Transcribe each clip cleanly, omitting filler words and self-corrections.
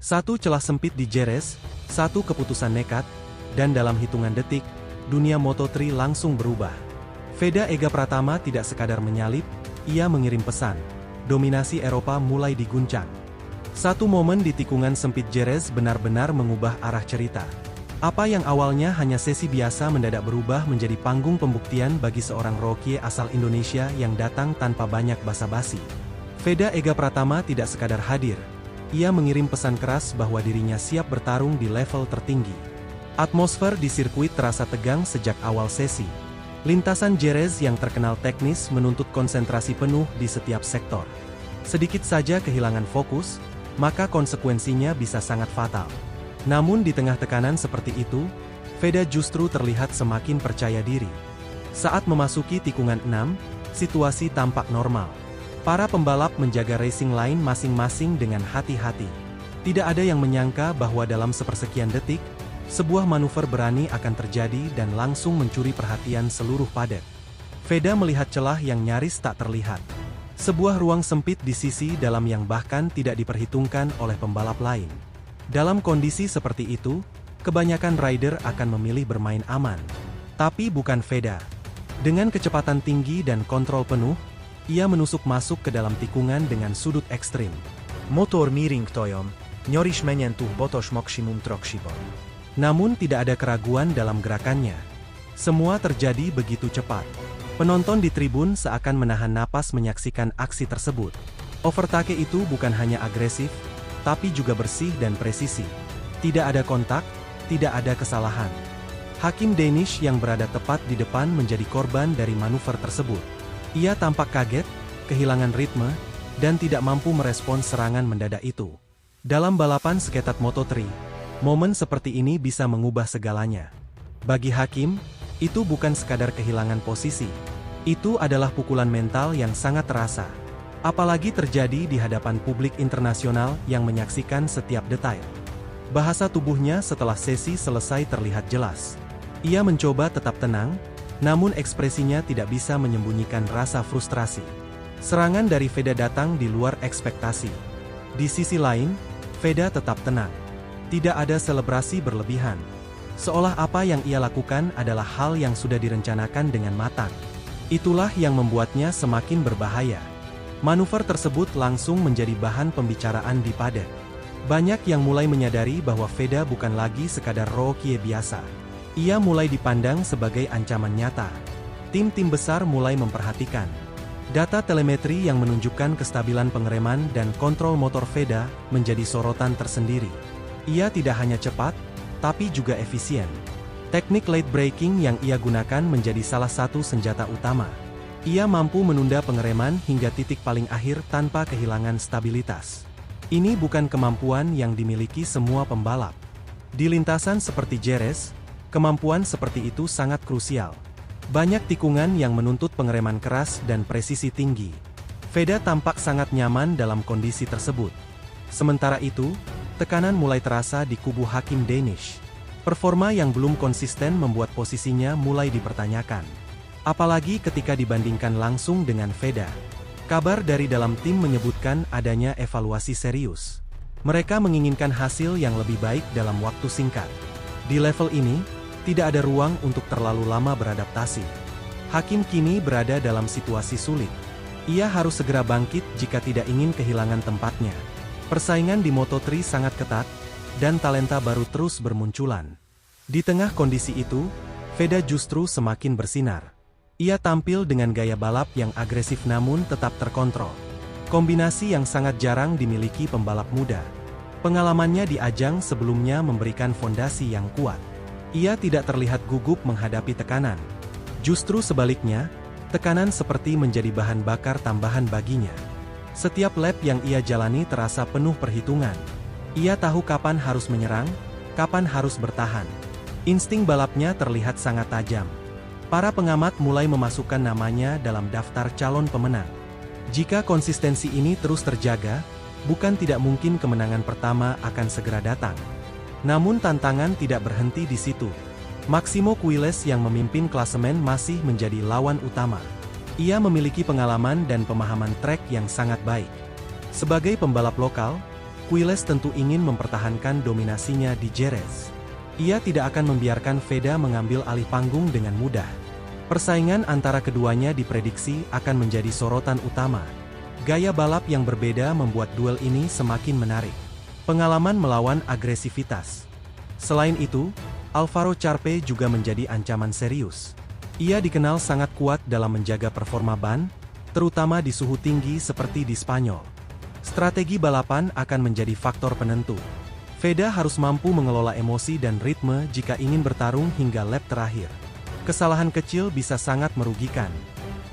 Satu celah sempit di Jerez, satu keputusan nekat, dan dalam hitungan detik, dunia Moto3 langsung berubah. Veda Ega Pratama tidak sekadar menyalip, ia mengirim pesan. Dominasi Eropa mulai diguncang. Satu momen di tikungan sempit Jerez benar-benar mengubah arah cerita. Apa yang awalnya hanya sesi biasa mendadak berubah menjadi panggung pembuktian bagi seorang rookie asal Indonesia yang datang tanpa banyak basa-basi. Veda Ega Pratama tidak sekadar hadir. Ia mengirim pesan keras bahwa dirinya siap bertarung di level tertinggi. Atmosfer di sirkuit terasa tegang sejak awal sesi. Lintasan Jerez yang terkenal teknis menuntut konsentrasi penuh di setiap sektor. Sedikit saja kehilangan fokus, maka konsekuensinya bisa sangat fatal. Namun di tengah tekanan seperti itu, Veda justru terlihat semakin percaya diri. Saat memasuki tikungan 6, situasi tampak normal. Para pembalap menjaga racing line masing-masing dengan hati-hati. Tidak ada yang menyangka bahwa dalam sepersekian detik, sebuah manuver berani akan terjadi dan langsung mencuri perhatian seluruh paddock. Veda melihat celah yang nyaris tak terlihat. Sebuah ruang sempit di sisi dalam yang bahkan tidak diperhitungkan oleh pembalap lain. Dalam kondisi seperti itu, kebanyakan rider akan memilih bermain aman. Tapi bukan Veda. Dengan kecepatan tinggi dan kontrol penuh, ia menusuk masuk ke dalam tikungan dengan sudut ekstrim. Motor miring toyom, nyorish menyentuh botos maksimum troksibo. Namun tidak ada keraguan dalam gerakannya. Semua terjadi begitu cepat. Penonton di tribun seakan menahan napas menyaksikan aksi tersebut. Overtake itu bukan hanya agresif, tapi juga bersih dan presisi. Tidak ada kontak, tidak ada kesalahan. Hakim Danish yang berada tepat di depan menjadi korban dari manuver tersebut. Ia tampak kaget, kehilangan ritme, dan tidak mampu merespons serangan mendadak itu. Dalam balapan seketat Moto3, momen seperti ini bisa mengubah segalanya. Bagi Hakim, itu bukan sekadar kehilangan posisi. Itu adalah pukulan mental yang sangat terasa. Apalagi terjadi di hadapan publik internasional yang menyaksikan setiap detail. Bahasa tubuhnya setelah sesi selesai terlihat jelas. Ia mencoba tetap tenang, namun ekspresinya tidak bisa menyembunyikan rasa frustrasi. Serangan dari Veda datang di luar ekspektasi. Di sisi lain, Veda tetap tenang. Tidak ada selebrasi berlebihan. Seolah apa yang ia lakukan adalah hal yang sudah direncanakan dengan matang. Itulah yang membuatnya semakin berbahaya. Manuver tersebut langsung menjadi bahan pembicaraan di paddock. Banyak yang mulai menyadari bahwa Veda bukan lagi sekadar rookie biasa. Ia mulai dipandang sebagai ancaman nyata. Tim-tim besar mulai memperhatikan. Data telemetri yang menunjukkan kestabilan pengereman dan kontrol motor Veda menjadi sorotan tersendiri. Ia tidak hanya cepat, tapi juga efisien. Teknik late braking yang ia gunakan menjadi salah satu senjata utama. Ia mampu menunda pengereman hingga titik paling akhir tanpa kehilangan stabilitas. Ini bukan kemampuan yang dimiliki semua pembalap. Di lintasan seperti Jerez, kemampuan seperti itu sangat krusial. Banyak tikungan yang menuntut pengereman keras dan presisi tinggi. Veda tampak sangat nyaman dalam kondisi tersebut. Sementara itu, tekanan mulai terasa di kubu Hakim Danish. Performa yang belum konsisten membuat posisinya mulai dipertanyakan. Apalagi ketika dibandingkan langsung dengan Veda. Kabar dari dalam tim menyebutkan adanya evaluasi serius. Mereka menginginkan hasil yang lebih baik dalam waktu singkat. Di level ini, tidak ada ruang untuk terlalu lama beradaptasi. Hakim kini berada dalam situasi sulit. Ia harus segera bangkit jika tidak ingin kehilangan tempatnya. Persaingan di Moto3 sangat ketat, dan talenta baru terus bermunculan. Di tengah kondisi itu, Veda justru semakin bersinar. Ia tampil dengan gaya balap yang agresif namun tetap terkontrol. Kombinasi yang sangat jarang dimiliki pembalap muda. Pengalamannya di ajang sebelumnya memberikan fondasi yang kuat. Ia tidak terlihat gugup menghadapi tekanan. Justru sebaliknya, tekanan seperti menjadi bahan bakar tambahan baginya. Setiap lap yang ia jalani terasa penuh perhitungan. Ia tahu kapan harus menyerang, kapan harus bertahan. Insting balapnya terlihat sangat tajam. Para pengamat mulai memasukkan namanya dalam daftar calon pemenang. Jika konsistensi ini terus terjaga, bukan tidak mungkin kemenangan pertama akan segera datang. Namun tantangan tidak berhenti di situ. Maximo Quiles yang memimpin klasemen masih menjadi lawan utama. Ia memiliki pengalaman dan pemahaman trek yang sangat baik. Sebagai pembalap lokal, Aquiles tentu ingin mempertahankan dominasinya di Jerez. Ia tidak akan membiarkan Veda mengambil alih panggung dengan mudah. Persaingan antara keduanya diprediksi akan menjadi sorotan utama. Gaya balap yang berbeda membuat duel ini semakin menarik. Pengalaman melawan agresivitas. Selain itu, Alvaro Charpe juga menjadi ancaman serius. Ia dikenal sangat kuat dalam menjaga performa ban, terutama di suhu tinggi seperti di Spanyol. Strategi balapan akan menjadi faktor penentu. Veda harus mampu mengelola emosi dan ritme jika ingin bertarung hingga lap terakhir. Kesalahan kecil bisa sangat merugikan.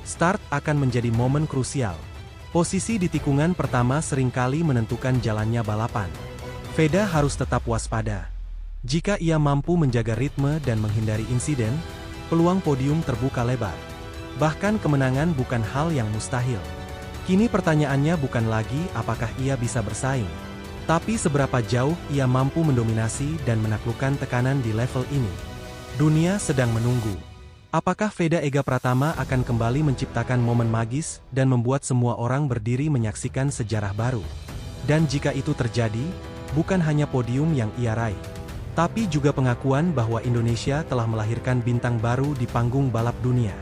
Start akan menjadi momen krusial. Posisi di tikungan pertama seringkali menentukan jalannya balapan. Veda harus tetap waspada. Jika ia mampu menjaga ritme dan menghindari insiden, peluang podium terbuka lebar. Bahkan kemenangan bukan hal yang mustahil. Kini pertanyaannya bukan lagi apakah ia bisa bersaing, tapi seberapa jauh ia mampu mendominasi dan menaklukkan tekanan di level ini. Dunia sedang menunggu. Apakah Veda Ega Pratama akan kembali menciptakan momen magis dan membuat semua orang berdiri menyaksikan sejarah baru? Dan jika itu terjadi, bukan hanya podium yang ia raih, tapi juga pengakuan bahwa Indonesia telah melahirkan bintang baru di panggung balap dunia.